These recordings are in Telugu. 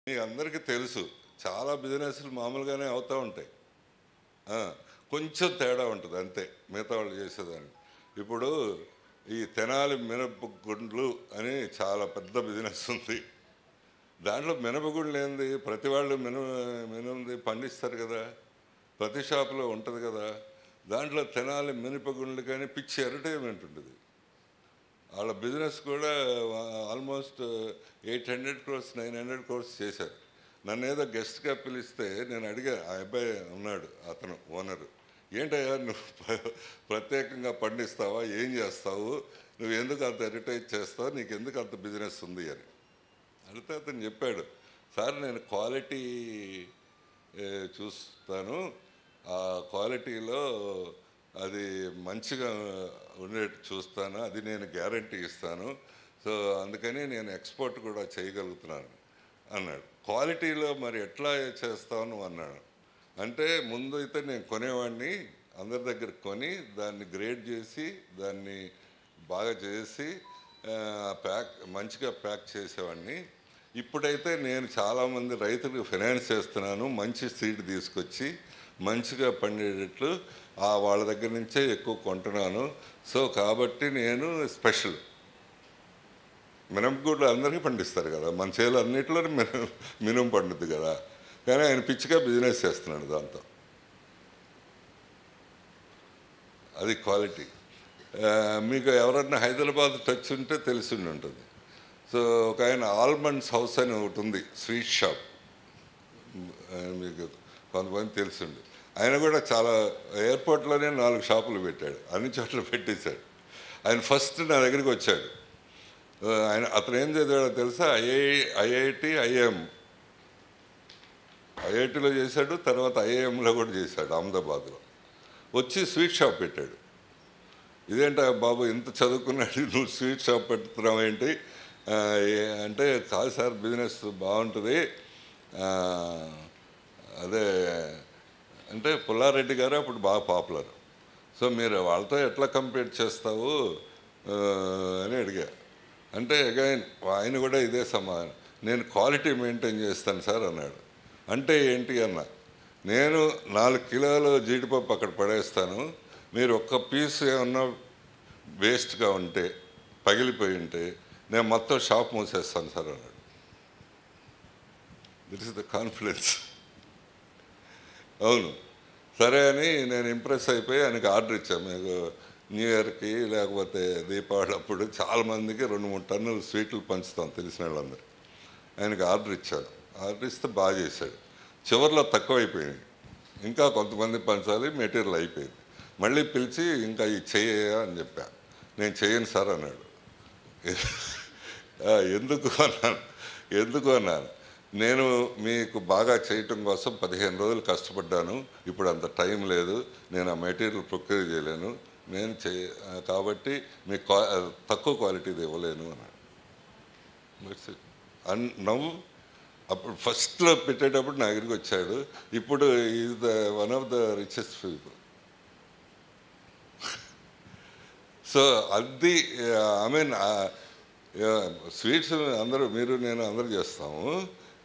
మీ అందరికీ తెలుసు చాలా బిజినెస్లు మామూలుగానే అవుతూ ఉంటాయి. కొంచెం తేడా ఉంటుంది అంతే మిగతా వాళ్ళు చేసేదాన్ని. ఇప్పుడు ఈ తెనాలి మినపగుండ్లు అని చాలా పెద్ద బిజినెస్ ఉంది. దాంట్లో మినపగుండ్లు ఏంది, ప్రతి వాళ్ళు మినుంది పండిస్తారు కదా, ప్రతి షాపులో ఉంటుంది కదా. దాంట్లో తెనాలి మినపగుండ్లు కానీ పిచ్చి అడ్వర్టైజ్మెంట్ ఉంటుంది. వాళ్ళ బిజినెస్ కూడా ఆల్మోస్ట్ 800 crores 900 crores చేశారు. నన్ను ఏదో గెస్ట్గా పిలిస్తే నేను అడిగా, ఆ అబ్బాయి ఉన్నాడు అతను ఓనరు, ఏంటయ్యా నువ్వు ప్రత్యేకంగా పండిస్తావా, ఏం చేస్తావు, నువ్వు ఎందుకు అంత అడ్వర్టైజ్ చేస్తావు, నీకు ఎందుకు అంత బిజినెస్ ఉంది అని అడిగితే అతను చెప్పాడు, సార్ నేను క్వాలిటీ చూస్తాను, ఆ క్వాలిటీలో అది మంచిగా ఉండేట్టు చూస్తాను, అది నేను గ్యారంటీ ఇస్తాను, సో అందుకని నేను ఎక్స్పోర్ట్ కూడా చేయగలుగుతున్నాను అన్నాడు. క్వాలిటీలో మరి ఎట్లా చేస్తాను అన్నాడు. అంటే ముందు అయితే నేను కొనేవాడిని, అందరి దగ్గర కొని దాన్ని గ్రేడ్ చేసి దాన్ని బాగా చేసి మంచిగా ప్యాక్ చేసేవాడిని. ఇప్పుడైతే నేను చాలామంది రైతులకు ఫైనాన్స్ చేస్తున్నాను, మంచి సీడ్ తీసుకొచ్చి మంచిగా పండేటట్లు వాళ్ళ దగ్గర నుంచే ఎక్కువ కొంటున్నాను. సో కాబట్టి నేను స్పెషల్ మినపగుండ్లు అందరికీ పండిస్తారు కదా, మన చేలు అన్నింటిలో మినుము పండుద్ది కదా, కానీ ఆయన పిచ్చిగా బిజినెస్ చేస్తున్నాడు దాంతో. అది క్వాలిటీ. మీకు ఎవరన్నా హైదరాబాద్ టచ్ ఉంటే తెలిసి ఉంటుంది. సో ఒక ఆయన ఆల్మండ్స్ హౌస్ అని ఒకటి ఉంది, స్వీట్ షాప్, మీకు కొంతమంది తెలిసిండు. ఆయన కూడా చాలా ఎయిర్పోర్ట్లోనే 4 షాపులు పెట్టాడు, అన్ని చోట్ల పెట్టేశాడు. ఆయన ఫస్ట్ నా దగ్గరికి వచ్చాడు. అతను ఏం చదివాడో తెలుసా, ఐఐటి ఐఐటిలో చేశాడు, తర్వాత ఐఐఎంలో కూడా చేశాడు అహ్మదాబాద్లో. వచ్చి స్వీట్ షాప్ పెట్టాడు. ఇదేంటా బాబు ఇంత చదువుకున్నాడు నువ్వు స్వీట్ షాప్ పెడుతున్నావు ఏంటి అంటే, కాదు సార్ బిజినెస్ బాగుంటుంది, అదే అంటే పుల్లారెడ్డి గారు అప్పుడు బాగా పాపులర్, సో మీరు వాళ్ళతో ఎట్లా కంపీట్ చేస్తావు అని అడిగా. అంటే అగైన్ ఆయన కూడా ఇదే సమాధానం, నేను క్వాలిటీ మెయింటైన్ చేస్తాను సార్ అన్నాడు. అంటే ఏంటి అన్న, నేను 4 కిలోలు జీడిపప్పు అక్కడ పడేస్తాను, మీరు ఒక్క పీస్ ఏమన్నా వేస్ట్గా ఉంటే పగిలిపోయి ఉంటే నేను మొత్తం షాప్ మూసేస్తాను సార్ అన్నాడు. దిట్ ఈస్ ద కాన్ఫిడెన్స్. అవును సరే అని నేను ఇంప్రెస్ అయిపోయి ఆయనకి ఆర్డర్ ఇచ్చాను. మీకు న్యూ ఇయర్కి లేకపోతే దీపావళి అప్పుడు చాలామందికి 2-3 టన్నులు స్వీట్లు పంచుతాం తెలిసిన వాళ్ళందరూ. ఆయనకి ఆర్డర్ ఇచ్చాను, ఆర్డర్ ఇస్తే బాగా చేశాడు. చివరిలో తక్కువ అయిపోయింది, ఇంకా కొంతమంది పంచాలి, మెటీరియల్ అయిపోయింది. మళ్ళీ పిలిచి ఇంకా ఇది చేయ అని చెప్పా. నేను చేయను సార్ అన్నాడు. ఎందుకు అన్నాను, నేను మీకు బాగా చేయటం కోసం 15 రోజులు కష్టపడ్డాను, ఇప్పుడు అంత టైం లేదు, నేను ఆ మెటీరియల్ ప్రొక్యూర్ చేయలేను, నేను కాబట్టి మీకు తక్కువ క్వాలిటీది ఇవ్వలేను అన్నాడు. నవ్వు అప్పుడు ఫస్ట్లో పెట్టేటప్పుడు నా దగ్గరికి వచ్చాడు, ఇప్పుడు is the one of the richest people. So అది ఐ మీన్ స్వీట్స్ అందరూ మీరు నేను అందరూ చేస్తాము,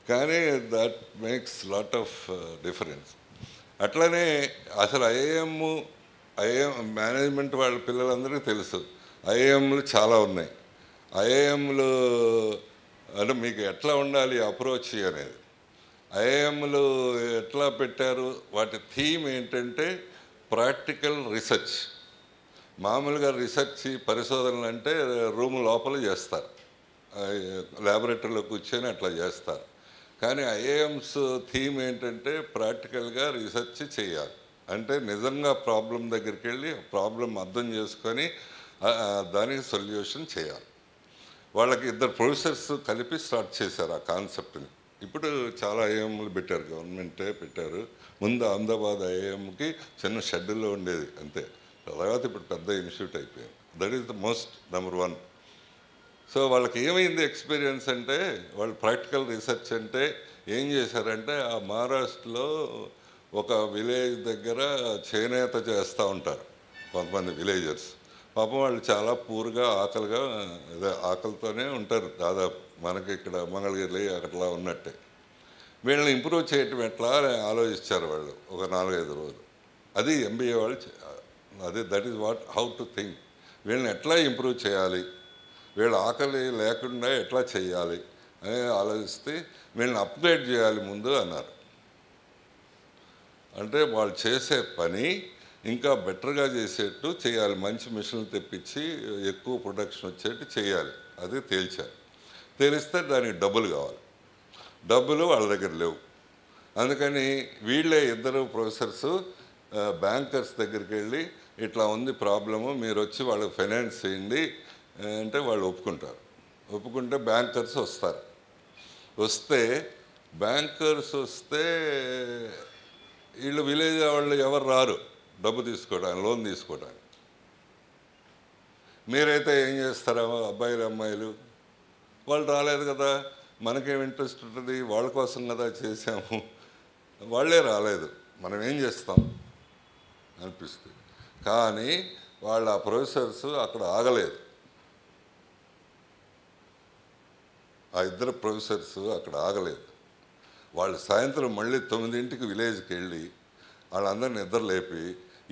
కానీ that makes lot of difference. అట్లనే అసలు ఐఏఎం మేనేజ్మెంట్ వాళ్ళ పిల్లలందరికీ తెలుసు, ఐఏఎంలు చాలా ఉన్నాయి. ఐఏఎంలు అంటే మీకు ఎట్లా ఉండాలి అప్రోచ్ అనేది, ఐఏఎంలు ఎట్లా పెట్టారు, వాటి థీమ్ ఏంటంటే ప్రాక్టికల్ రీసెర్చ్. మామూలుగా రీసెర్చ్ పరిశోధనలు అంటే రూమ్ లోపల చేస్తారు, ల్యాబొరేటరీలో కూర్చొని అట్లా చేస్తారు. కానీ ఐఏఎంస్ థీమ్ ఏంటంటే ప్రాక్టికల్గా రీసెర్చ్ చేయాలి, అంటే నిజంగా ప్రాబ్లం దగ్గరికి వెళ్ళి ప్రాబ్లం అర్థం చేసుకొని దానికి సొల్యూషన్ చేయాలి. వాళ్ళకి 2 ప్రొఫెసర్స్ కలిపి స్టార్ట్ చేశారు ఆ కాన్సెప్ట్ని. ఇప్పుడు చాలా ఐఏఎంలు పెట్టారు, గవర్నమెంటే పెట్టారు. ముందు అహ్మదాబాద్ ఐఏఎంకి చిన్న షెడ్యూల్లో ఉండేది అంతే, తర్వాత ఇప్పుడు పెద్ద ఇన్స్టిట్యూట్ అయిపోయింది. That is the most number 1. So వాళ్ళకి ఏమైంది ఎక్స్పీరియన్స్ అంటే, వాళ్ళు ప్రాక్టికల్ రీసెర్చ్ అంటే ఏం చేశారంటే, ఆ మహారాష్ట్రలో ఒక విలేజ్ దగ్గర చేనేత చేస్తూ ఉంటారు కొంతమంది విలేజర్స్. పాపం వాళ్ళు చాలా పూర్గా ఆకలితోనే ఉంటారు దాదాపు, మనకి ఇక్కడ మంగళగిరి అట్లా ఉన్నట్టే. వీళ్ళని ఇంప్రూవ్ చేయటం ఎట్లా అని ఆలోచించారు వాళ్ళు ఒక 4-5 రోజులు. అది ఎంబీఏ వాళ్ళు అదే that is what how to think. వీళ్ళని ఎట్లా ఇంప్రూవ్ చేయాలి, వీళ్ళ ఆకలి లేకుండా ఎట్లా చేయాలి అని ఆలోచిస్తే వీళ్ళని అప్గ్రేడ్ చేయాలి ముందు అన్నారు. అంటే వాళ్ళు చేసే పని ఇంకా బెటర్గా చేసేట్టు చేయాలి, మంచి మిషన్లు తెప్పించి ఎక్కువ ప్రొడక్షన్ వచ్చేట్టు చేయాలి. అది తేల్చారు. తెలిస్తే దానికి డబ్బులు కావాలి, డబ్బులు వాళ్ళ దగ్గర లేవు. అందుకని వీళ్ళే ఇద్దరు ప్రొఫెసర్స్ బ్యాంకర్స్ దగ్గరికి వెళ్ళి ఇట్లా ఉంది ప్రాబ్లము, మీరు వచ్చి వాళ్ళకి ఫైనాన్స్ చేయండి అంటే వాళ్ళు ఒప్పుకుంటారు. ఒప్పుకుంటే బ్యాంకర్స్ వస్తారు. వస్తే వీళ్ళు విలేజ్ వాళ్ళు ఎవరు రారు డబ్బు తీసుకోవడానికి, లోన్ తీసుకోవడానికి. మీరైతే ఏం చేస్తారా అబ్బాయిలు అమ్మాయిలు? వాళ్ళు రాలేదు కదా, మనకేం ఇంట్రెస్ట్ ఉంటుంది, వాళ్ళ కోసం కదా చేసాము, వాళ్ళే రాలేదు, మనం ఏం చేస్తాం అనిపిస్తుంది. కానీ వాళ్ళ ప్రొఫెసర్స్ అక్కడ ఆగలేదు. ఆ ఇద్దరు ప్రొఫెసర్స్ అక్కడ ఆగలేదు. వాళ్ళు సాయంత్రం మళ్ళీ 9ంటికి విలేజ్కి వెళ్ళి వాళ్ళందరినీ నిద్ర లేపి,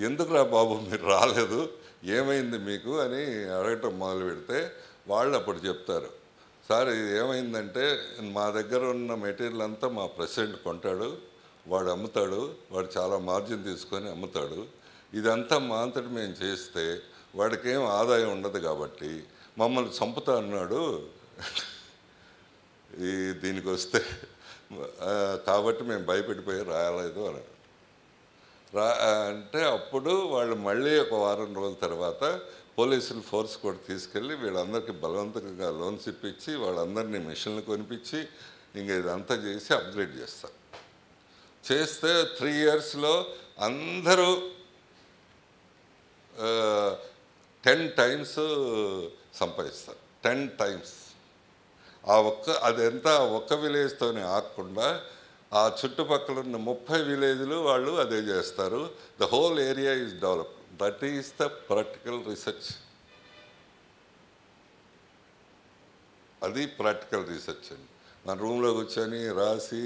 ఎందుకురా బాబు మీరు రాలేదు, ఏమైంది మీకు అని అడగటం మొదలు పెడితే వాళ్ళు అప్పుడు చెప్తారు, సార్ ఇది ఏమైందంటే మా దగ్గర ఉన్న మెటీరియల్ అంతా మా ప్రెసిడెంట్ కొంటాడు, వాడు అమ్ముతాడు, వాడు చాలా మార్జిన్ తీసుకొని అమ్ముతాడు, ఇదంతా మా అంతటి మేము చేస్తే వాడికి ఏం ఆదాయం ఉండదు కాబట్టి మమ్మల్ని చంపుతా అన్నాడు దీనికి వస్తే, కాబట్టి మేము భయపెట్టిపోయి రాయలేదు అని అంటే అప్పుడు వాళ్ళు మళ్ళీ ఒక వారం రోజుల తర్వాత పోలీసులు ఫోర్స్ కూడా తీసుకెళ్ళి వీళ్ళందరికీ బలవంతంగా లోన్స్ ఇప్పించి వాళ్ళందరినీ మిషన్లు కొనిపించి ఇంక ఇదంతా చేసి అప్గ్రేడ్ చేస్తారు. చేస్తే 3 yearsలో అందరూ 10 times సంపాదిస్తారు. 10 times. అదంతా ఒక్క విలేజ్తోనే ఆగకుండా ఆ చుట్టుపక్కల ఉన్న 30 విలేజ్లు వాళ్ళు అదే చేస్తారు. The hole area is develop. That is the practical research. అది ప్రాక్టికల్ రీసెర్చ్ అండి. మన రూమ్లో కూర్చొని రాసి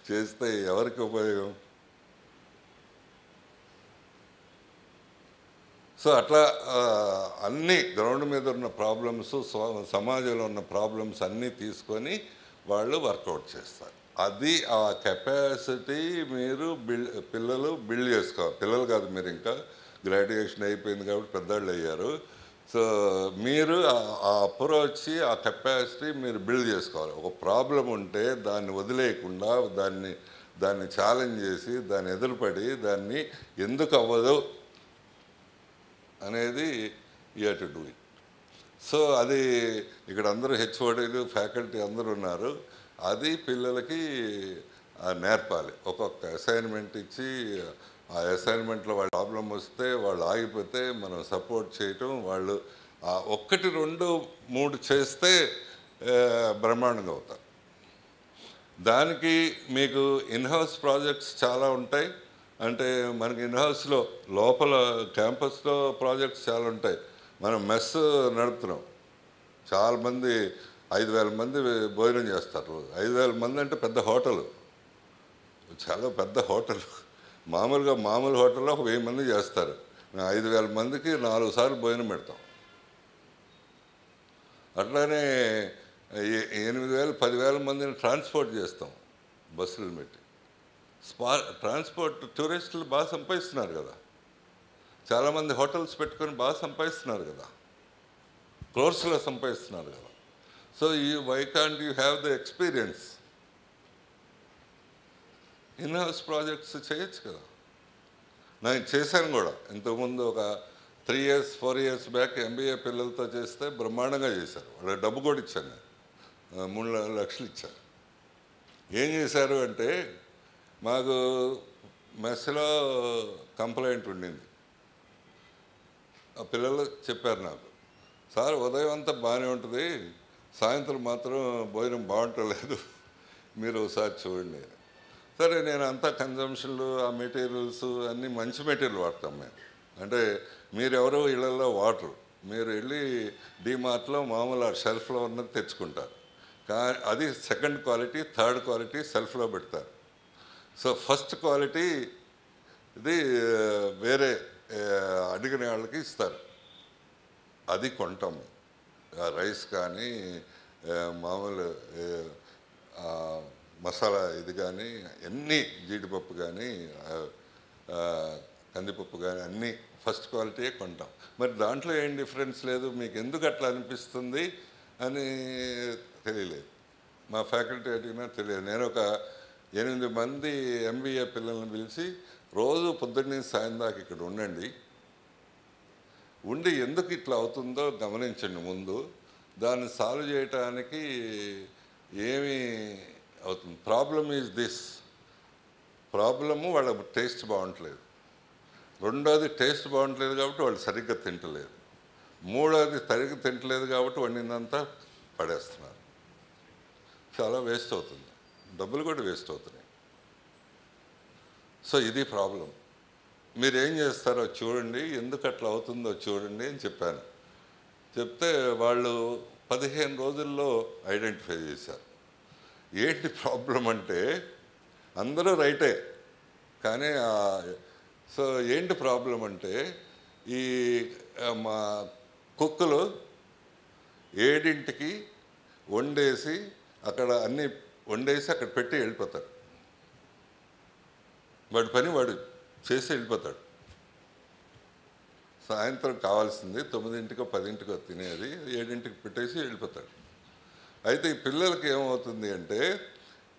చేస్తే ఎవరికి ఉపయోగం? సో అట్లా అన్నీ గ్రౌండ్ మీద ఉన్న ప్రాబ్లమ్స్, సమాజంలో ఉన్న ప్రాబ్లమ్స్ అన్నీ తీసుకొని వాళ్ళు వర్కౌట్ చేస్తారు. అది ఆ కెపాసిటీ మీరు పిల్లలు బిల్డ్ చేసుకోవాలి. పిల్లలు కాదు, మీరు ఇంకా గ్రాడ్యుయేషన్ అయిపోయింది కాబట్టి పెద్దవాళ్ళు అయ్యారు. సో మీరు ఆ అప్రోచ్, ఆ కెపాసిటీ మీరు బిల్డ్ చేసుకోవాలి. ఒక ప్రాబ్లం ఉంటే దాన్ని వదిలేయకుండా దాన్ని ఛాలెంజ్ చేసి దాన్ని ఎదురుపడి దాన్ని ఎందుకు అవ్వదు అనేది you have to do it. So అది ఇక్కడ అందరూ హెచ్ఓడీలు ఫ్యాకల్టీ అందరూ ఉన్నారు. అది పిల్లలకి నేర్పాలి. ఒక్కొక్క అసైన్మెంట్ ఇచ్చి ఆ అసైన్మెంట్లో వాళ్ళ ప్రాబ్లం వస్తే వాళ్ళు ఆగిపోతే మనం సపోర్ట్ చేయటం, వాళ్ళు 1, 2, 3 చేస్తే బ్రహ్మాండంగా అవుతారు. దానికి మీకు ఇన్హౌస్ ప్రాజెక్ట్స్ చాలా ఉంటాయి. అంటే మనకి ఇన్హౌస్లో లోపల క్యాంపస్లో ప్రాజెక్ట్స్ చాలా ఉంటాయి. మనం మెస్ నడుపుతున్నాం, చాలామంది 5,000 మంది భోజనం చేస్తారు. 5,000 మంది అంటే పెద్ద హోటలు, చాలా పెద్ద హోటల్. మామూలు హోటల్లో 1,000 మంది చేస్తారు. మేము 5,000 మందికి 4 సార్లు భోజనం పెడతాం. అట్లానే 8,000, 10,000 మందిని ట్రాన్స్పోర్ట్ చేస్తాం బస్సులు పెట్టి. ట్రాన్స్పోర్ట్ టూరిస్టులు బాగా సంపాదిస్తున్నారు కదా, చాలామంది హోటల్స్ పెట్టుకొని బాగా సంపాదిస్తున్నారు కదా, క్రోర్స్లో సంపాదిస్తున్నారు కదా. So why can't you have the experience? In house projects చేయొచ్చు కదా. నేను చేశాను కూడా ఇంతకుముందు. ఒక 3 years 4 years బ్యాక్ ఎంబీఏ పిల్లలతో చేస్తే బ్రహ్మాండంగా చేశారు. వాళ్ళకి డబ్బు కూడా ఇచ్చాను నేను, 3 లక్షలు ఇచ్చాను. ఏం చేశారు అంటే, మాకు మెస్లో కంప్లైంట్ ఉండింది. ఆ పిల్లలు చెప్పారు నాకు, సార్ ఉదయం అంతా బాగానే ఉంటుంది, సాయంత్రం మాత్రం భోజనం బాగుంటలేదు, మీరు ఒకసారి చూడండి. సరే, నేను అంతా కన్జంప్షన్లు, ఆ మెటీరియల్స్ అన్నీ మంచి మెటీరియల్ వాడతాం మేము. అంటే మీరెవరో ఇళ్లలో వాటరు, మీరు వెళ్ళి డీమార్ట్లో మామూలు ఆ షెల్ఫ్లో ఉన్నది తెచ్చుకుంటారు. అది సెకండ్ క్వాలిటీ, థర్డ్ క్వాలిటీ సెల్ఫ్లో పెడతారు. సో ఫస్ట్ క్వాలిటీ ఇది వేరే అడిగిన వాళ్ళకి ఇస్తారు, అది కొంటాము. రైస్ కానీ మామూలు మసాలా ఇది కానీ అన్నీ, జీడిపప్పు కానీ కందిపప్పు కానీ అన్నీ ఫస్ట్ క్వాలిటీయే కొంటాం. మరి దాంట్లో ఏం డిఫరెన్స్ లేదు, మీకు ఎందుకు అట్లా అనిపిస్తుంది అని తెలియలేదు. మా ఫ్యాకల్టీ అడిగినా తెలియదు. నేను ఒక 8 మంది MBA పిల్లల్ని పిలిచి రోజు పొద్దున్న సాయం దాకా ఇక్కడ ఉండి ఎందుకు ఇట్లా అవుతుందో గమనించండి, ముందు దాన్ని సాల్వ్ చేయటానికి ఏమి అవుతుంది. ప్రాబ్లమ్ ఈజ్ దిస్, ప్రాబ్లము వాళ్ళ టేస్ట్ బాగుంటలేదు, రెండోది టేస్ట్ బాగుంటలేదు కాబట్టి వాళ్ళు సరిగ్గా తింటలేదు, మూడోది సరిగ్గా తింటలేదు కాబట్టి వండిందంతా పడేస్తున్నారు. చాలా వేస్ట్ అవుతుంది, డబ్బులు కూడా వేస్ట్ అవుతున్నాయి. సో ఇది ప్రాబ్లం. మీరేం చేస్తారో చూడండి, ఎందుకు అట్లా అవుతుందో చూడండి అని చెప్పాను. చెప్తే వాళ్ళు 15 రోజుల్లో ఐడెంటిఫై చేశారు. ఏంటి ప్రాబ్లం అంటే అందరూ రైటే, కానీ సో ఏంటి ప్రాబ్లం అంటే ఈ మా కుక్కలు 7ంటికి వండేసి అక్కడ అన్నీ వండేసి అక్కడ పెట్టి వెళ్ళిపోతారు. వాడి పని వాడు చేసి వెళ్ళిపోతాడు. సాయంత్రం కావాల్సింది 9ంటికో 10ంటికో తినేది 7ంటికి పెట్టేసి వెళ్ళిపోతాడు. అయితే ఈ పిల్లలకి ఏమవుతుంది అంటే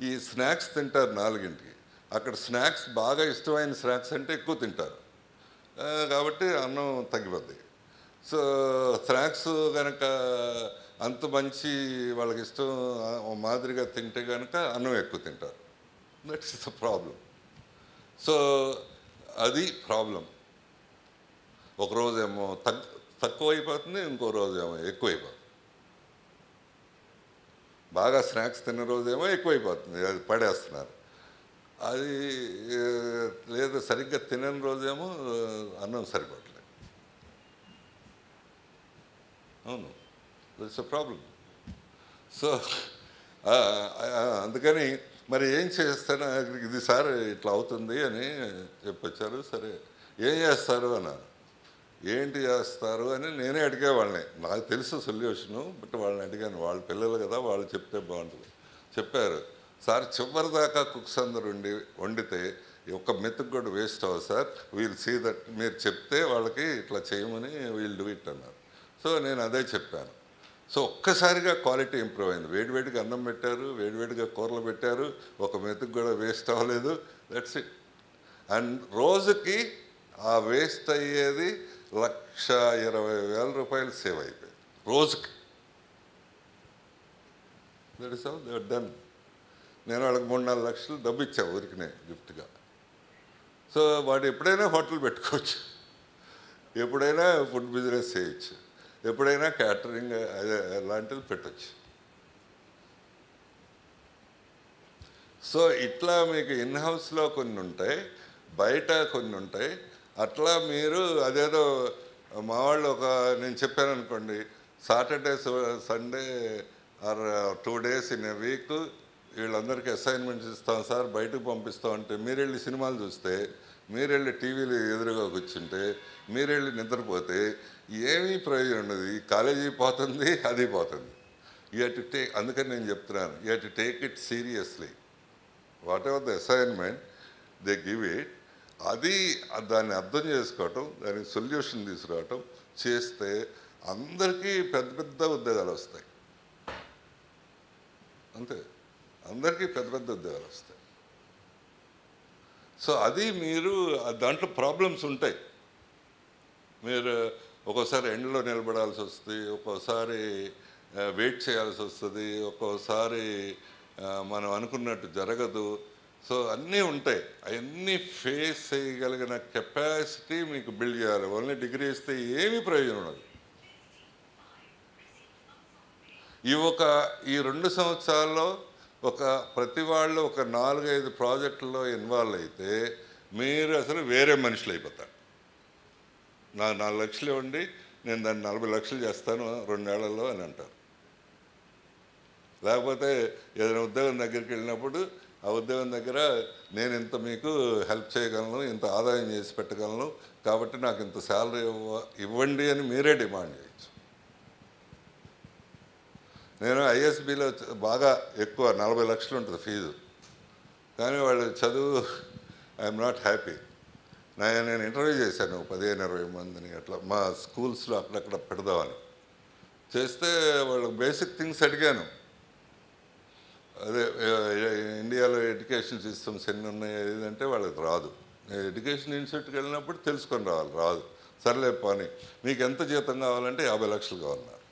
ఈ స్నాక్స్ తింటారు 4ంటికి, అక్కడ స్నాక్స్ బాగా ఇష్టమైన స్నాక్స్ అంటే ఎక్కువ తింటారు కాబట్టి అన్నం తగ్గిపోద్ది. సో స్నాక్స్ కనుక అంత మంచి వాళ్ళకి ఇష్టం మాదిరిగా తింటే కనుక అన్నం ఎక్కువ తింటారు. That's the problem. సో అది ప్రాబ్లం. ఒకరోజేమో తక్కువ అయిపోతుంది, ఇంకో రోజేమో ఎక్కువైపోతుంది. బాగా స్నాక్స్ తిన్న రోజేమో ఎక్కువైపోతుంది, అది పడేస్తున్నారు. అది లేదా సరిగ్గా తినని రోజేమో అన్నం సరిపోవట్లేదు. అవును, దట్స్ ఎ ప్రాబ్లం. సో అందుకని మరి ఏం చేస్తాను, ఇది సార్ ఇట్లా అవుతుంది అని చెప్పొచ్చారు. సరే ఏం చేస్తారు అన్నారు. ఏంటి చేస్తారు అని నేనే అడిగేవాళ్ళని, నాకు తెలుసు సొల్యూషను, బట్ వాళ్ళని అడిగాను. వాళ్ళ పిల్లలు కదా, వాళ్ళు చెప్తే బాగుంటుంది. చెప్పారు, సార్ చివరి దాకా కుక్స్ అందరు వండితే ఒక్క మెతుకు కూడా వేస్ట్ అవ్వదు సార్, వీల్ సీ దట్, మీరు చెప్తే వాళ్ళకి ఇట్లా చేయమని వీల్ డూ ఇట్ అన్నారు. సో నేను అదే చెప్పాను. సో ఒక్కసారిగా క్వాలిటీ ఇంప్రూవ్ అయింది. వేడివేడిగా అన్నం పెట్టారు, వేడివేడిగా కూరలు పెట్టారు, ఒక మెతుకు కూడా వేస్ట్ అవ్వలేదు. That's it. అండ్ రోజుకి ఆ వేస్ట్ అయ్యేది 1,20,000 రూపాయలు సేవ్ అయిపోయింది రోజుకి. That is how they are done. నేను వాళ్ళకి 3-4 లక్షలు డబ్బు ఇచ్చా ఊరికినే గిఫ్ట్గా. సో వాడు ఎప్పుడైనా హోటల్ పెట్టుకోవచ్చు, ఎప్పుడైనా ఫుడ్ బిజినెస్ చేయొచ్చు, ఎప్పుడైనా క్యాటరింగ్ లాంటివి పెట్టచ్చు. సో ఇట్లా మీకు ఇన్ హౌస్లో కొన్ని ఉంటాయి, బయట కొన్ని ఉంటాయి. అట్లా మీరు అదేదో మా వాళ్ళు నేను చెప్పాను అనుకోండి, Saturday Sunday or 2 days in a week వీళ్ళందరికీ అసైన్మెంట్స్ ఇస్తాం సార్, బయటకు పంపిస్తాం అంటే మీరు వెళ్ళి సినిమాలు చూస్తే, మీరు వెళ్ళి టీవీలు ఎదురుగా కూర్చుంటే, మీరు వెళ్ళి నిద్రపోతే ఏమీ ప్రయోజనం ఉండదు. ఈ కాలేజీ పోతుంది, అది పోతుంది. యూ హ్యావ్ టు టేక్, అందుకని నేను చెప్తున్నాను, you have to take it seriously. What ever the assignment they give it, అది దాన్ని అర్థం చేసుకోవటం, దానికి సొల్యూషన్ తీసుకురావటం చేస్తే అందరికీ పెద్ద పెద్ద ఉద్యోగాలు వస్తాయి. అంతే, అందరికీ పెద్ద పెద్ద ఉద్యోగాలు వస్తాయి. సో అది మీరు దాంట్లో ప్రాబ్లమ్స్ ఉంటాయి. మీరు ఒక్కోసారి ఎండలో నిలబడాల్సి వస్తుంది, ఒక్కోసారి వెయిట్ చేయాల్సి వస్తుంది, ఒక్కోసారి మనం అనుకున్నట్టు జరగదు. సో అన్నీ ఉంటాయి. అవన్నీ ఫేస్ చేయగలిగిన కెపాసిటీ మీకు బిల్డ్ చేయాలి. ఓన్లీ డిగ్రీ ఇస్తే ఏమీ ప్రయోజనం ఉండదు. ఈ 2 సంవత్సరాల్లో ప్రతి వాళ్ళు ఒక 4-5 ప్రాజెక్టుల్లో ఇన్వాల్వ్ అయితే మీరు అసలు వేరే మనుషులు అయిపోతారు. నాకు 4 లక్షలు ఇవ్వండి, నేను దాన్ని 40 లక్షలు చేస్తాను 2 ఏళ్లలో అని అంటారు. లేకపోతే ఏదైనా ఉద్యోగం దగ్గరికి వెళ్ళినప్పుడు ఆ ఉద్యోగం దగ్గర నేను ఇంత మీకు హెల్ప్ చేయగలను, ఇంత ఆదాయం చేసి పెట్టగలను, కాబట్టి నాకు ఇంత శాలరీ ఇవ్వండి అని మీరే డిమాండ్ చేయొచ్చు. నేను ఐఎస్బిలో బాగా ఎక్కువ 40 లక్షలు ఉంటుంది ఫీజు, కానీ వాళ్ళు చదువు ఐఎమ్ నాట్ హ్యాపీ. నేను ఇంటర్వ్యూ చేశాను 15-20 మందిని అట్లా మా స్కూల్స్లో అక్కడక్కడ పెడదామని. చేస్తే వాళ్ళకి బేసిక్ థింగ్స్ అడిగాను. అదే ఇండియాలో ఎడ్యుకేషన్ సిస్టమ్స్ ఎన్ని ఉన్నాయి ఏదంటే వాళ్ళకి రాదు. ఎడ్యుకేషన్ ఇన్స్టిట్యూట్కి వెళ్ళినప్పుడు తెలుసుకొని రావాలి, రాదు. సర్లే పని, మీకు ఎంత జీతం కావాలంటే 50 లక్షలు కావాలన్నారు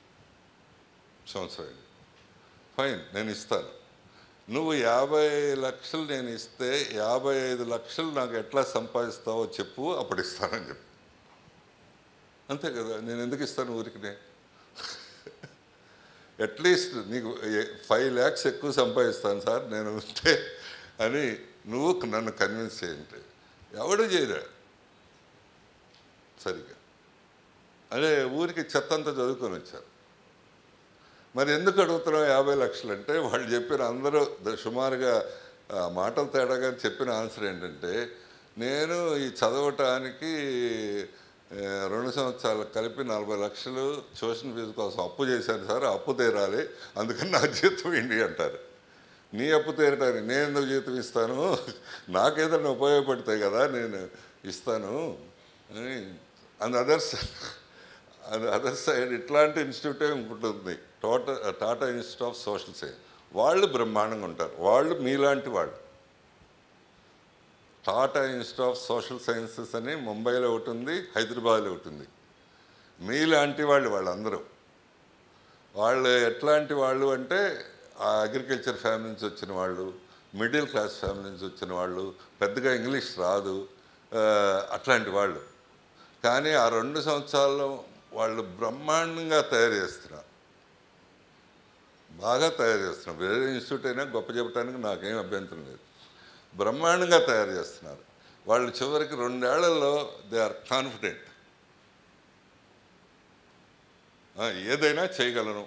సంవత్సరానికి. ఫైన్, నేను ఇస్తాను. నువ్వు 50 లక్షలు నేను ఇస్తే 55 లక్షలు నాకు ఎట్లా సంపాదిస్తావో చెప్పు, అప్పుడు ఇస్తానని చెప్పు. అంతే కదా, నేను ఎందుకు ఇస్తాను ఊరికి? అట్లీస్ట్ నీకు 5 lakhs ఎక్కువ సంపాదిస్తాను సార్ నేను ఉంటే అని నువ్వు నన్ను కన్విన్స్ చేయండి. ఎవడు చేయరా సరిగ్గా. అదే ఊరికి చెత్తంతా చదువుకొని వచ్చారు. మరి ఎందుకు అడుగుతున్నావు 50 లక్షలు అంటే వాళ్ళు చెప్పిన అందరూ సుమారుగా మాటలు తేడాగా చెప్పిన ఆన్సర్ ఏంటంటే, నేను ఈ చదవటానికి 2 సంవత్సరాలు కలిపి 40 లక్షలు ట్యూషన్ ఫీజు కోసం అప్పు చేశాను సార్, అప్పు తీరాలి, అందుకని నా జీతం ఏంటి అంటారు. నీ అప్పు తీరటానికి నేను ఎందుకు జీతం ఇస్తాను, నాకేదైనా ఉపయోగపడతాయి కదా నేను ఇస్తాను అని. అండ్ అదర్ సైడ్ ఇట్లాంటి ఇన్స్టిట్యూటే ఉంటుంది, Tata institute of social science. వాళ్ళు బ్రహ్మాండంగా ఉంటారు, వాళ్ళు మీలాంటి వాళ్ళు. Tata institute of social sciences అని ముంబైలో ఒకటి ఉంది, హైదరాబాద్లో ఒకటి ఉంది. మీలాంటి వాళ్ళందరూ వాళ్ళు ఎట్లాంటి వాళ్ళు అంటే అగ్రికల్చర్ ఫ్యామిలీ నుంచి వచ్చిన వాళ్ళు, మిడిల్ క్లాస్ ఫ్యామిలీ నుంచి వచ్చిన వాళ్ళు, పెద్దగా ఇంగ్లీష్ రాదు, అట్లాంటి వాళ్ళు. కానీ ఆ 2 సంవత్సరాల్లో వాళ్ళు బ్రహ్మాండంగా తయారు చేస్తున్నారు, బాగా తయారు చేస్తున్నారు. వేరే ఇన్స్టిట్యూట్ అయినా గొప్ప చెప్పడానికి నాకేం అభ్యంతరం లేదు, బ్రహ్మాండంగా తయారు చేస్తున్నారు. వాళ్ళు చివరికి 2 ఏళ్లలో దే ఆర్ కాన్ఫిడెంట్, ఏదైనా చేయగలను,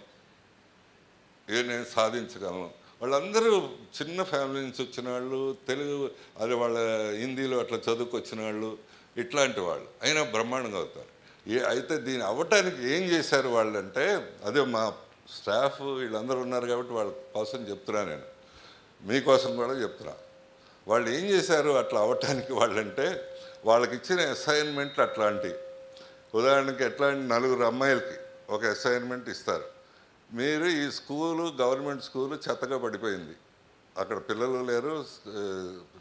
నేను సాధించగలను. వాళ్ళందరూ చిన్న ఫ్యామిలీ నుంచి వచ్చిన వాళ్ళు, తెలుగు అది వాళ్ళ హిందీలో అట్లా చదువుకొచ్చిన వాళ్ళు, ఇట్లాంటి వాళ్ళు అయినా బ్రహ్మాండంగా అవుతారు. అయితే దీన్ని అవ్వటానికి ఏం చేశారు వాళ్ళంటే, అదే మా స్టాఫ్ వీళ్ళందరూ ఉన్నారు కాబట్టి వాళ్ళ కోసం చెప్తున్నా, నేను మీకోసం కూడా చెప్తున్నా. వాళ్ళు ఏం చేశారు అట్లా అవ్వటానికి వాళ్ళంటే, వాళ్ళకి ఇచ్చిన అసైన్మెంట్లు అట్లాంటివి. ఉదాహరణకి ఎట్లాంటి 4 అమ్మాయిలకి ఒక అసైన్మెంట్ ఇస్తారు. మీరు ఈ స్కూలు గవర్నమెంట్ స్కూలు చెత్తగా పడిపోయింది, అక్కడ పిల్లలు లేరు,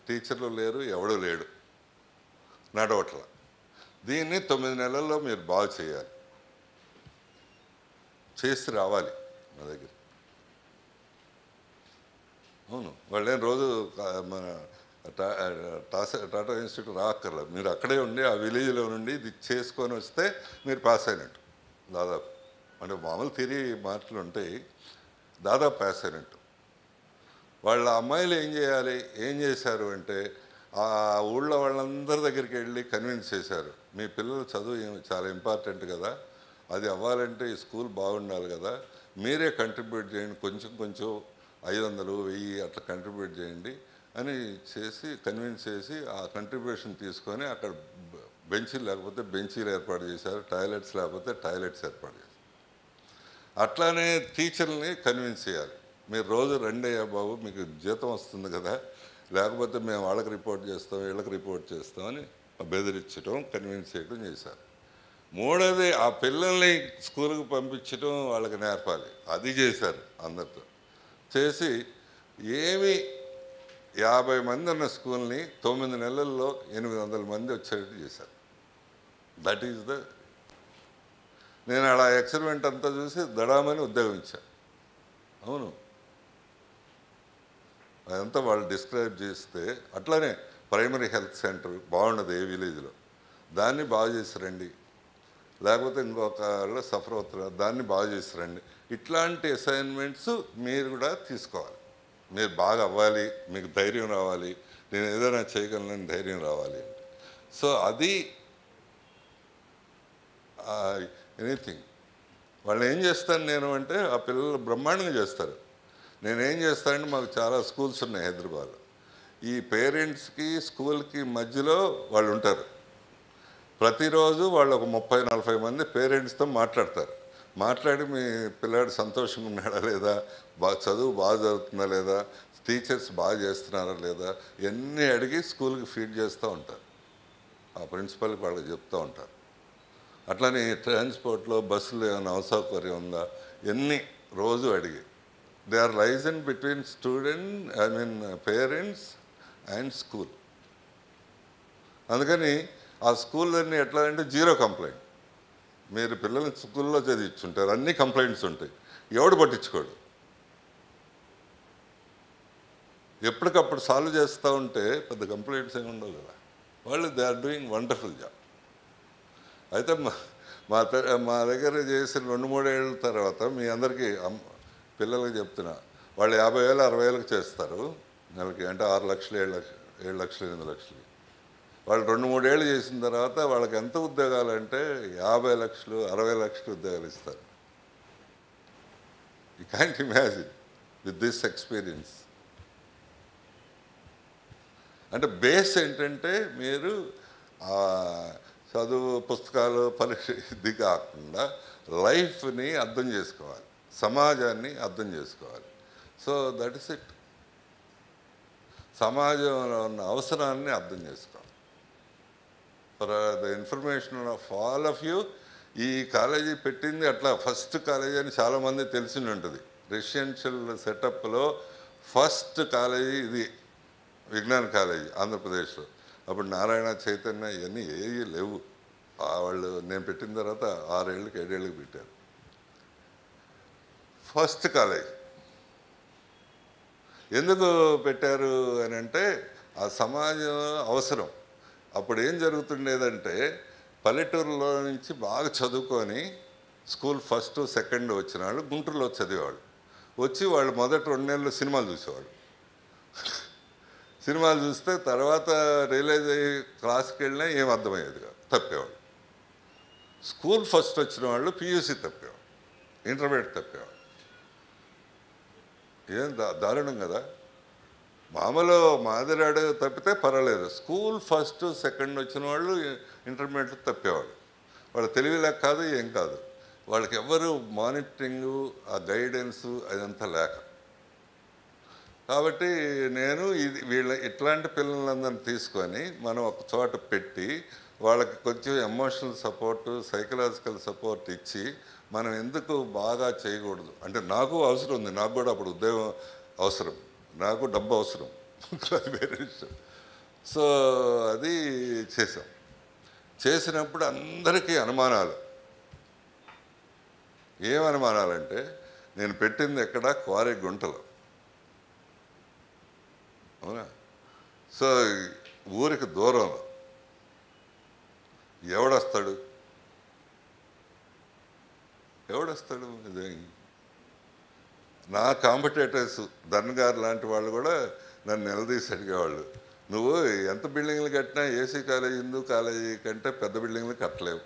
టీచర్లు లేరు, ఎవడూ లేడు, నడవట్ల. దీన్ని 9 నెలల్లో మీరు బాగు చేయాలి, చేసి రావాలి మా దగ్గర. అవును, వాళ్ళేం రోజు మన టాటా ఇన్స్టిట్యూట్ రాక్కర్లేదు, మీరు అక్కడే ఉండి ఆ విలేజ్లో నుండి ఇది చేసుకొని వస్తే మీరు పాస్ అయినట్టు దాదాపు. అంటే మామూలు థియరీ మాటలు ఉంటాయి, దాదాపు పాస్ అయినట్టు. వాళ్ళ అమ్మాయిలు ఏం చేశారు అంటే, ఆ ఊళ్ళో వాళ్ళందరి దగ్గరికి వెళ్ళి కన్విన్స్ చేశారు, మీ పిల్లల చదువు చాలా ఇంపార్టెంట్ కదా, అది అవ్వాలంటే ఈ స్కూల్ బాగుండాలి కదా, మీరే కంట్రిబ్యూట్ చేయండి, కొంచెం 500, 1000 అట్లా కంట్రిబ్యూట్ చేయండి అని చేసి కన్విన్స్ చేసి ఆ కంట్రిబ్యూషన్ తీసుకొని అక్కడ బెంచీలు లేకపోతే బెంచీలు ఏర్పాటు చేశారు, టాయిలెట్స్ లేకపోతే టాయిలెట్స్ ఏర్పాటు చేశారు. అట్లానే టీచర్ని కన్విన్స్ చేయాలి, మీరు రోజు రండయ్యా బాబు, మీకు జీతం వస్తుంది కదా, లేకపోతే మేము వాళ్ళకి రిపోర్ట్ చేస్తాం వీళ్ళకి రిపోర్ట్ చేస్తామని బెదిరించడం, కన్విన్స్ చేయడం చేశారు. 3వది ఆ పిల్లల్ని స్కూల్కి పంపించడం, వాళ్ళకి నేర్పాలి, అది చేశారు అందరితో. చేసి 50 మంది ఉన్న స్కూల్ని 9 నెలల్లో 800 మంది వచ్చేటట్టు చేశారు. దట్ ఈజ్ నేను అలా ఎక్స్పెరిమెంట్ అంతా చూసి దడామని ఉద్యోగం ఇచ్చాను. అవును, అదంతా వాళ్ళు డిస్క్రైబ్ చేస్తే, అట్లానే ప్రైమరీ హెల్త్ సెంటర్ బాగుండదు ఏ విలేజ్లో, దాన్ని బాగు చేసిరండి, లేకపోతే ఇంకొక సఫర్ అవుతున్నారు దాన్ని బాగు చేసిరండి. ఇట్లాంటి అసైన్మెంట్స్ మీరు కూడా తీసుకోవాలి. మీరు బాగా అవ్వాలి, మీకు ధైర్యం రావాలి, నేను ఏదైనా చేయగలనని ధైర్యం రావాలి అంటే. సో అది ఎనీథింగ్ వాళ్ళు ఏం చేస్తాను నేను అంటే, ఆ పిల్లలు బ్రహ్మాండంగా చేస్తారు. నేనేం చేస్తానంటే మాకు చాలా స్కూల్స్ ఉన్నాయి హైదరాబాద్లో. ఈ పేరెంట్స్కి స్కూల్కి మధ్యలో వాళ్ళు ఉంటారు. ప్రతిరోజు వాళ్ళు ఒక 30-40 మంది పేరెంట్స్తో మాట్లాడతారు. మాట్లాడి మీ పిల్లాడు సంతోషంగా ఉన్నాడా లేదా, చదువు బాగా చదువుతుందా లేదా, టీచర్స్ బాగా చేస్తున్నారా లేదా, ఇవన్నీ అడిగి స్కూల్కి ఫీడ్ చేస్తూ ఉంటారు. ఆ ప్రిన్సిపల్కి వాళ్ళకి చెప్తూ ఉంటారు. అట్లనే ట్రాన్స్పోర్ట్లో బస్సులో ఏమైనా అసౌకర్యం ఉందా, ఎన్ని రోజు అడిగి. They are liaison between parents and school. అందుకని ఆ స్కూళ్ళన్నీ ఎట్లా అంటే జీరో కంప్లైంట్. మీరు పిల్లల్ని స్కూల్లో చదివించుంటారు, అన్ని కంప్లైంట్స్ ఉంటాయి, ఎవడు పట్టించుకోడు. ఎప్పటికప్పుడు సాల్వ్ చేస్తూ ఉంటే పెద్ద కంప్లైంట్స్ ఏమి ఉండవు కదా. వాళ్ళు they are doing wonderful job. అయితే మా దగ్గర చేసిన 2-3 ఏళ్ళ తర్వాత మీ అందరికీ పిల్లలకి చెప్తున్నా, వాళ్ళు 50,000 60,000కి చేస్తారు నెలకి, అంటే 6 లక్షలు 7 లక్షలు 8 లక్షలు. వాళ్ళు 2-3 ఏళ్ళు చేసిన తర్వాత వాళ్ళకి ఎంత ఉద్యోగాలు అంటే 50 లక్షలు 60 లక్షలు ఉద్యోగాలు ఇస్తారు. You can't imagine with this experience. అంటే బేస్ ఏంటంటే మీరు చదువు పుస్తకాలు పరీక్ష ఇది కాకుండా లైఫ్ని అర్థం చేసుకోవాలి, సమాజాన్ని అర్థం చేసుకోవాలి. So that is it. సమాజంలో ఉన్న అవసరాన్ని అర్థం చేసుకోవాలి. For the information of all of you, ఈ కాలేజీ పెట్టింది అట్లా ఫస్ట్ కాలేజీ అని చాలామంది తెలిసి ఉంటుంది. రెసిడెన్షియల్ సెటప్లో ఫస్ట్ కాలేజీ ఇది విజ్ఞాన్ కాలేజీ ఆంధ్రప్రదేశ్లో. అప్పుడు నారాయణ చైతన్య ఇవన్నీ ఏవి లేవు. వాళ్ళు నేను పెట్టిన తర్వాత 6 ఏళ్ళకి 7 ఏళ్ళకి పెట్టారు ఫస్ట్ కాలేజ్. ఎందుకు పెట్టారు అని అంటే ఆ సమాజం అవసరం. అప్పుడు ఏం జరుగుతుండేదంటే పల్లెటూరులో నుంచి బాగా చదువుకొని స్కూల్ ఫస్ట్ సెకండ్ వచ్చిన వాళ్ళు గుంటూరులో చదివేవాళ్ళు. వచ్చి వాళ్ళు మొదటి 2 నెలలు సినిమాలు చూసేవాళ్ళు. సినిమాలు చూస్తే తర్వాత రియలైజ్ అయ్యి క్లాస్కి వెళ్ళినా ఏం అర్థమయ్యేది కాదు, తప్పేవాళ్ళు. స్కూల్ ఫస్ట్ వచ్చిన వాళ్ళు పియూసీ తప్పేవాళ్ళు, ఇంటర్మీడియట్ తప్పేవాళ్ళు. ఏం దారుణం కదా. మామూలు మాదిరాడు తప్పితే పర్వాలేదు, స్కూల్ ఫస్ట్ సెకండ్ వచ్చిన వాళ్ళు ఇంటర్మీడియట్ తప్పేవాళ్ళు. వాళ్ళు తెలివిలేక కాదు, ఏం కాదు, వాళ్ళకి ఎవరు మానిటరింగు ఆ గైడెన్సు అదంతా లేక. కాబట్టి నేను ఇట్లాంటి పిల్లలందరినీ తీసుకొని మనం ఒక చోట పెట్టి వాళ్ళకి కొంచెం ఎమోషనల్ సపోర్టు సైకలాజికల్ సపోర్ట్ ఇచ్చి మనం ఎందుకు బాగా చేయకూడదు అంటే, నాకు అవసరం ఉంది, నాకు కూడా అప్పుడు ఉద్యోగం అవసరం, నాకు డబ్బు అవసరం, అది వేరే విషయం. సో అది చేసాం. చేసినప్పుడు అందరికీ అనుమానాలు. ఏం అనుమానాలంటే, నేను పెట్టింది ఎక్కడ క్వారీ గుంటలో, అవునా. సో ఊరికి దూరంలో ఎవడొస్తాడు నా కాంపిటేటర్స్ ధన్ గారు లాంటి వాళ్ళు కూడా నన్ను నిలదీసి అడిగేవాళ్ళు, నువ్వు ఎంత బిల్డింగ్లు కట్టినా ఏసీ కాలేజీ హిందూ కాలేజీ కంటే పెద్ద బిల్డింగ్లు కట్టలేవు,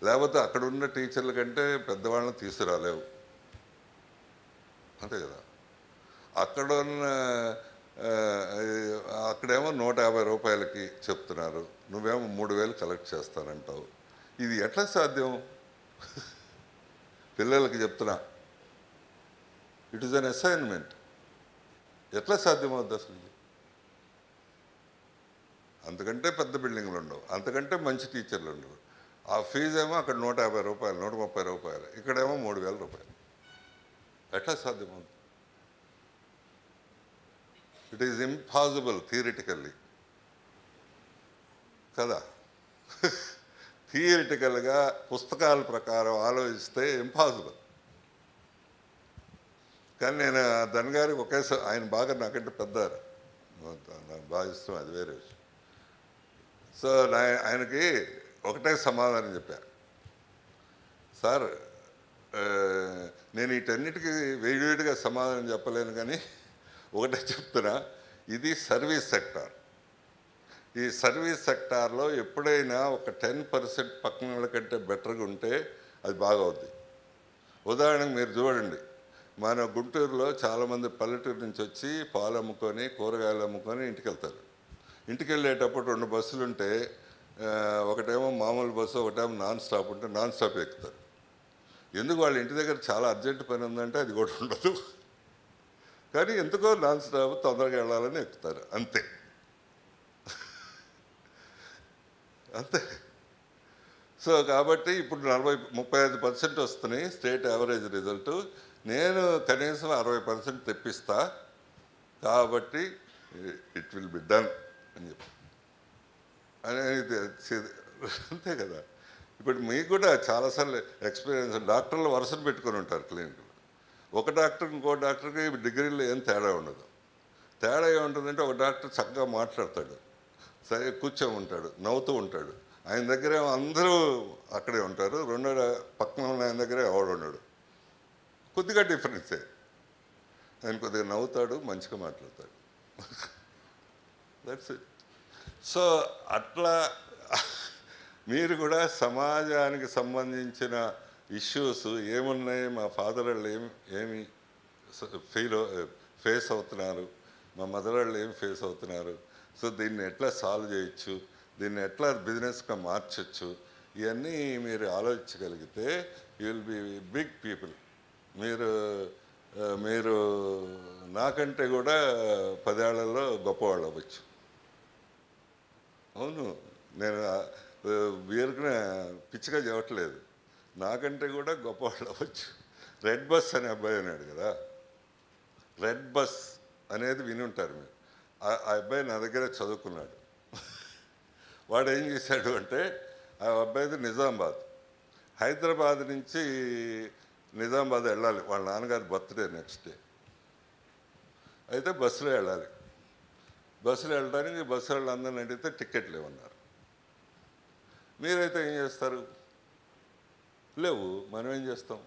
లేకపోతే అక్కడ ఉన్న టీచర్ల కంటే పెద్దవాళ్ళని తీసుకురాలేవు, అంతే కదా. అక్కడేమో 150 రూపాయలకి చెప్తున్నారు, నువ్వేమో 3,000 కలెక్ట్ చేస్తానంటావు. ఇది ఎట్లా సాధ్యం? పిల్లలకి చెప్తున్నా, ఇట్ ఈస్ అన్ అసైన్మెంట్. ఎట్లా సాధ్యమవుద్ది అసలు? అంతకంటే పెద్ద బిల్డింగ్లు ఉండవు, అంతకంటే మంచి టీచర్లు ఉండవు. ఆ ఫీజు ఏమో అక్కడ 150 రూపాయలు 130 రూపాయలు, ఇక్కడేమో 3,000 రూపాయలు. ఎట్లా సాధ్యమవుతుంది? ఇట్ ఈజ్ ఇంపాసిబుల్ థియరిటికల్లీ కదా. థియరిటికల్గా పుస్తకాల ప్రకారం ఆలోచిస్తే ఇంపాసిబుల్. కానీ నేను ధన్ గారికి ఒకేసారి, ఆయన బాగా నాకంటే పెద్దారు, నాకు బాగా ఇష్టం, అది వేరే విషయం. సో ఆయనకి ఒకటే సమాధానం చెప్పారు, సార్ నేను వీటన్నిటికీ వేడివేడిగా సమాధానం చెప్పలేను, కానీ ఒకటే చెప్తున్నా, ఇది సర్వీస్ సెక్టార్. ఈ సర్వీస్ సెక్టార్లో ఎప్పుడైనా ఒక 10% పక్కన వాళ్ళ కంటే బెటర్గా ఉంటే అది బాగా అవుద్ది. ఉదాహరణకు మీరు చూడండి, మన గుంటూరులో చాలామంది పల్లెటూరు నుంచి వచ్చి పాలు అమ్ముకొని కూరగాయలు అమ్ముకొని ఇంటికి వెళ్తారు. ఇంటికి వెళ్ళేటప్పుడు 2 బస్సులు ఉంటే ఒకటేమో మామూలు బస్సు, ఒకటేమో నాన్ స్టాప్ ఉంటే నాన్ స్టాప్ ఎక్కుతారు. ఎందుకు వాళ్ళ ఇంటి దగ్గర చాలా అర్జెంట్ పని ఉందంటే అది కూడా ఉండదు, కానీ ఎందుకో నాన్ స్టాప్ తొందరగా వెళ్ళాలని ఎక్కుతారు, అంతే అంతే. సో కాబట్టి ఇప్పుడు 35% వస్తున్నాయి స్టేట్ యావరేజ్ రిజల్ట్. నేను కనీసం 60% తెప్పిస్తా, కాబట్టి ఇట్ విల్ బి డన్ అని చెప్పి అనేది అంతే కదా. ఇప్పుడు మీకు కూడా చాలాసార్లు ఎక్స్పీరియన్స్, డాక్టర్లు వరుసను పెట్టుకొని ఉంటారు క్లినిక్లో. ఒక డాక్టర్ ఇంకో డాక్టర్కి డిగ్రీలో ఏం తేడా ఉండదు. తేడా ఏముంటుందంటే ఒక డాక్టర్ చక్కగా మాట్లాడతాడు, సరే కూర్చోమంటాడు, నవ్వుతూ ఉంటాడు. ఆయన దగ్గర అందరూ అక్కడే ఉంటారు. రెండో పక్కన ఉన్న ఆయన దగ్గరే ఎవడు ఉన్నాడు, కొద్దిగా డిఫరెన్సే. ఆయన కొద్దిగా నవ్వుతాడు, మంచిగా మాట్లాడతాడు, దట్స్ ఇట్. సో అట్లా మీరు కూడా సమాజానికి సంబంధించిన ఇష్యూస్ ఏమున్నాయి, మా ఫాదర్ వాళ్ళు ఏమి ఫేస్ అవుతున్నారు, మా మదర్ వాళ్ళు ఏం ఫేస్ అవుతున్నారు, సో దీన్ని ఎట్లా సాల్వ్ చేయొచ్చు, దీన్ని ఎట్లా బిజినెస్గా మార్చచ్చు, ఇవన్నీ మీరు ఆలోచించగలిగితే you will be big people. మీరు నాకంటే కూడా 10 ఏళ్లలో గొప్పవాళ్ళు అవ్వచ్చు. అవును, నేను వీరికి పిచ్చిగా చెప్పట్లేదు, నాకంటే కూడా గొప్పవాళ్ళు అవ్వచ్చు. రెడ్ బస్ అనే అబ్బాయి అన్నాడు కదా, రెడ్ బస్ అనేది విని ఉంటారు మీరు. ఆ అబ్బాయి నా దగ్గర చదువుకున్నాడు. వాడు ఏం చేశాడు అంటే, ఆ అబ్బాయిది నిజామాబాద్, హైదరాబాద్ నుంచి నిజామాబాద్ వెళ్ళాలి, వాళ్ళ నాన్నగారి బర్త్డే నెక్స్ట్ డే. అయితే బస్సులో వెళ్ళాలి. బస్సులో వెళ్ళడానికి బస్సు వాళ్ళు అందరిని అడిగితే టికెట్లు లేవన్నారు. మీరైతే ఏం చేస్తారు? లేవు, మనం ఏం చేస్తాం?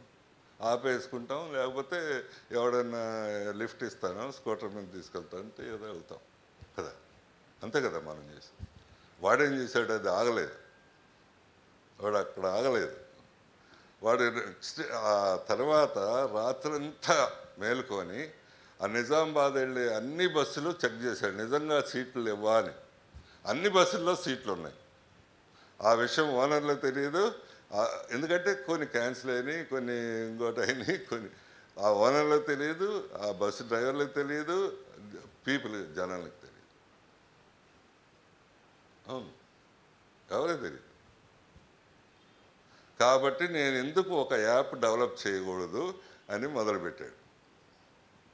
ఆపేసుకుంటాం, లేకపోతే ఎవడన్నా లిఫ్ట్ ఇస్తానో స్కూటర్ మీద తీసుకెళ్తానంటే ఏదో వెళ్తాం కదా, అంతే కదా మనం చేస్తాం. వాడేం చేశాడు? అది ఆగలేదు, వాడు అక్కడ ఆగలేదు. వాడు ఆ తర్వాత రాత్రంతా మేలుకొని ఆ నిజామాబాద్ వెళ్ళి అన్ని బస్సులు చెక్ చేశాడు, నిజంగా సీట్లు లేవా అని. అన్ని బస్సుల్లో సీట్లు ఉన్నాయి. ఆ విషయం ఓనర్లకు తెలియదు, ఎందుకంటే కొన్ని క్యాన్సిల్ అయినాయి, కొన్ని ఇంకోటి అయినాయి, కొన్ని ఆ ఓనర్లకు తెలియదు, ఆ బస్సు డ్రైవర్లకు తెలియదు, జనాలకు తెలియదు. అవును, ఎవరికి తెలియదు. కాబట్టి నేను ఎందుకు ఒక యాప్ డెవలప్ చేయకూడదు అని మొదలుపెట్టాడు.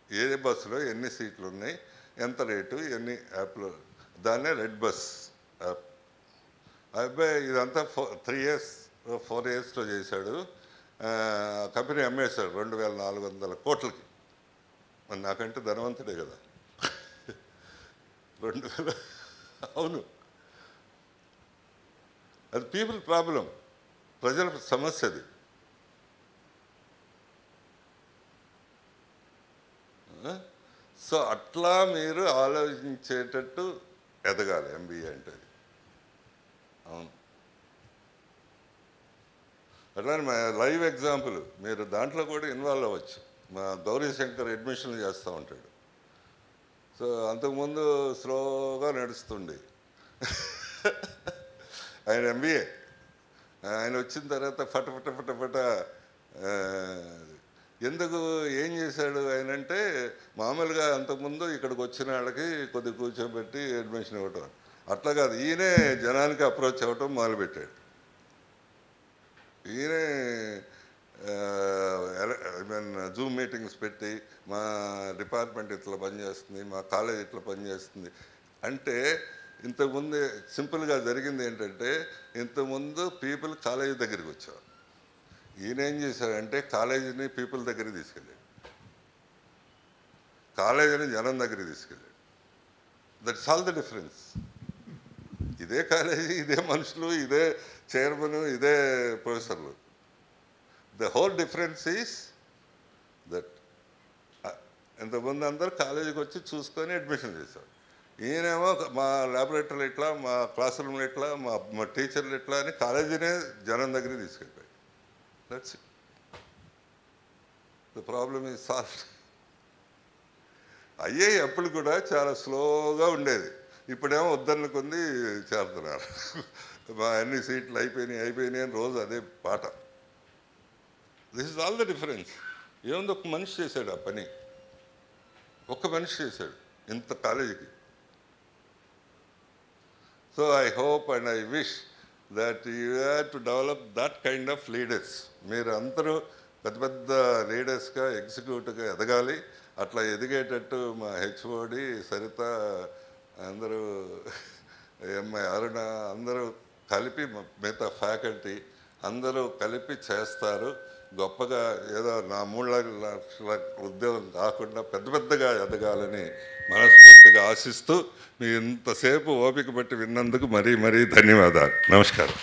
ఏ బస్సులో ఎన్ని సీట్లు ఉన్నాయి, ఎంత రేటు, ఎన్ని యాప్లో, దాన్నే రెడ్ బస్ యాప్. అబ్బాయి ఇదంతా 4 ఇయర్స్లో చేశాడు. కంపెనీ అమ్మేశాడు 2400 కోట్లకి. మరి నాకంటే ధనవంతుడే కదా. 2000. అవును, అది పీపుల్ ప్రాబ్లం, ప్రజల సమస్య అది. సో అట్లా మీరు ఆలోచించేటట్టు ఎదగాలి ఎంబీఏ అంటే. అవును, అట్లానే మా లైవ్ ఎగ్జాంపుల్, మీరు దాంట్లో కూడా ఇన్వాల్వ్ అవ్వచ్చు. మా గౌరీ శంకర్ అడ్మిషన్లు చేస్తూ ఉంటాడు. సో అంతకుముందు స్లోగా నడుస్తుండే ఆయన ఎంబీఏ. ఆయన వచ్చిన తర్వాత ఫట ఎందుకు ఏం చేశాడు ఆయన అంటే, మామూలుగా అంతకుముందు ఇక్కడికి వచ్చిన వాళ్ళకి కొద్దిగా కూర్చోబెట్టి అడ్మిషన్ ఇవ్వటం, అట్లా కాదు, ఈయనే జనానికి అప్రోచ్ అవ్వటం మొదలుపెట్టాడు. ఈయనే జూమ్ మీటింగ్స్ పెట్టి మా డిపార్ట్మెంట్ ఇట్లా పనిచేస్తుంది, మా కాలేజ్ ఇట్లా పనిచేస్తుంది అంటే. ఇంతకుముందు సింపుల్గా జరిగింది ఏంటంటే, ఇంతకుముందు పీపుల్ కాలేజీ దగ్గరికి వచ్చారు. ఈయన ఏం చేశాడంటే కాలేజీని పీపుల్ దగ్గరికి తీసుకెళ్ళాడు, కాలేజీని జనం దగ్గరికి తీసుకెళ్ళాడు. That's all the difference. ఇదే కాలేజీ, ఇదే మనుషులు, ఇదే చైర్మన్, ఇదే ప్రొఫెసర్లు. The whole difference is that ఇంతకుముందు అందరూ కాలేజీకి వచ్చి చూసుకొని అడ్మిషన్ చేశారు. ఈయనేమో మా ల్యాబొరేటరీలు ఇట్లా, మా క్లాస్ రూమ్లు ఇట్లా, మా టీచర్లు ఇట్లా అని కాలేజీనే జనం దగ్గరికి తీసుకెళ్ళిపోయాడు. That's it. The problem is solved. అయ్యాయి అప్పుడు కూడా చాలా స్లోగా ఉండేది, ఇప్పుడేమో వద్దన్న కొంది చేరుతున్నారు. మా అన్ని సీట్లు అయిపోయినాయి అని రోజు అదే పాట. This is all the difference. ఏముంది, ఒక మనిషి చేశాడు ఆ పని, ఒక్క మనిషి చేశాడు ఇంత కాలేజీకి. So I hope and I wish that you have to develop that kind of leaders. మీరు అందరూ పెద్ద పెద్ద లీడర్స్గా ఎగ్జిక్యూటివ్గా ఎదగాలి. అట్లా ఎదిగేటట్టు మా హెచ్ఓడి సరిత, అందరూ ఎంఐ అరుణ, అందరూ కలిపి మిగతా ఫ్యాకల్టీ అందరూ కలిపి చేస్తారు. గొప్పగా ఏదో నా 3,00,000 ఉద్యోగం కాకుండా పెద్ద పెద్దగా ఎదగాలని మనస్ఫూర్తిగా ఆశిస్తూ, మీ ఇంతసేపు ఓపిక బట్టి విన్నందుకు మరీ ధన్యవాదాలు. నమస్కారం.